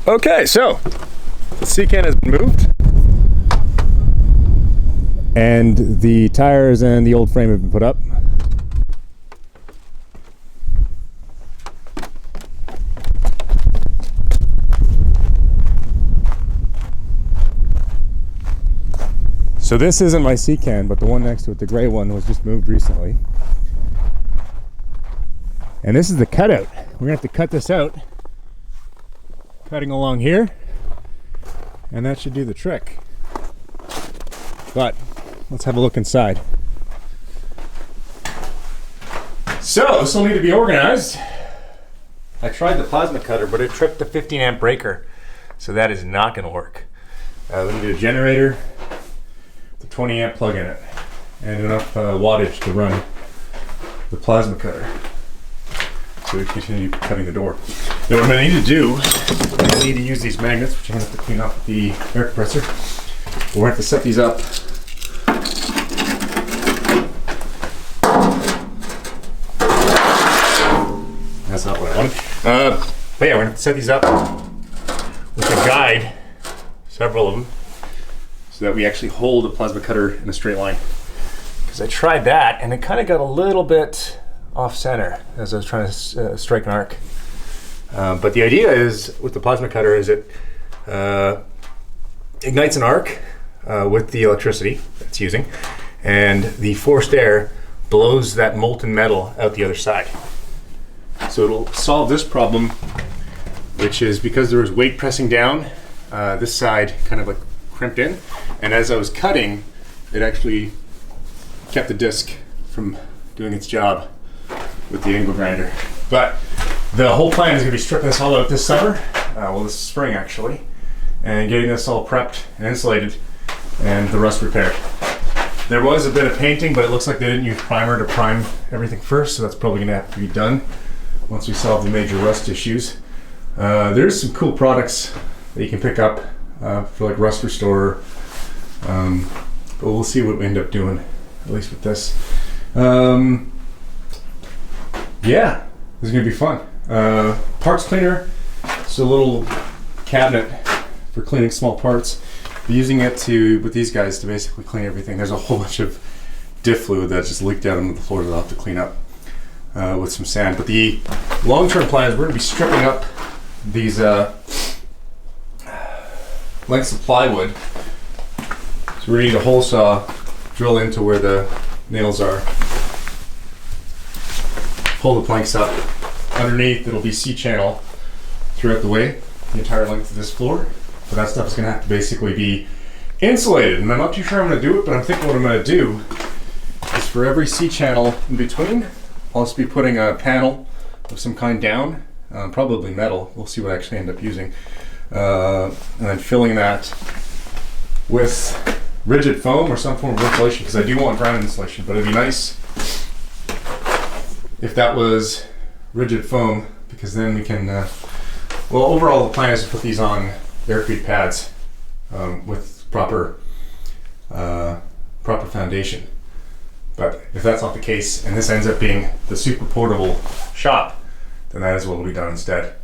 Okay, so the sea can has been moved, and the tires and the old frame have been put up. So this isn't my sea can, but the one next to it, the gray one, was just moved recently. And this is the cutout. We're gonna have to cut this out. Cutting along here, and that should do the trick. But let's have a look inside. So this will need to be organized. I tried the plasma cutter, but it tripped the 15 amp breaker, so that is not going to work. We need a generator, the 20 amp plug in it, and enough wattage to run the plasma cutter, so we continue cutting the door. Now what I'm going to need to do, I need to use these magnets, which I'm going to have to clean off with the air compressor. We're going to have to set these up. That's not what I wanted. But yeah, we're going to have to set these up with a guide, several of them, so that we actually hold the plasma cutter in a straight line. Because I tried that, and it kind of got a little bit off center as I was trying to strike an arc. But the idea is, with the plasma cutter, is it ignites an arc with the electricity it's using, and the forced air blows that molten metal out the other side. So it'll solve this problem, which is because there was weight pressing down, this side kind of like crimped in, and as I was cutting, it actually kept the disc from doing its job with the angle grinder. But the whole plan is going to be stripping this all out this summer, well this spring actually, and getting this all prepped and insulated and the rust repaired. There was a bit of painting, but it looks like they didn't use primer to prime everything first, so that's probably going to have to be done once we solve the major rust issues. There's some cool products that you can pick up for like Rust Restorer, but we'll see what we end up doing, at least with this. Yeah, this is going to be fun. Parts cleaner, it's a little cabinet for cleaning small parts. We're using it with these guys to basically clean everything. There's a whole bunch of diff fluid that just leaked out onto the floor that I'll have to clean up with some sand. But the long-term plan is we're going to be stripping up these lengths of plywood. So we need a hole saw, drill into where the nails are, pull the planks up. Underneath it'll be C-channel throughout the way, the entire length of this floor. So that stuff is going to have to basically be insulated, and I'm not too sure I'm going to do it, but I'm thinking what I'm going to do is for every C-channel in between, I'll just be putting a panel of some kind down, probably metal, we'll see what I actually end up using, and then filling that with rigid foam or some form of insulation, because I do want ground insulation, but it'd be nice if that was rigid foam, because then we can, well, overall the plan is to put these on aircrete pads with proper foundation. But if that's not the case, and this ends up being the super portable shop, then that is what will be done instead.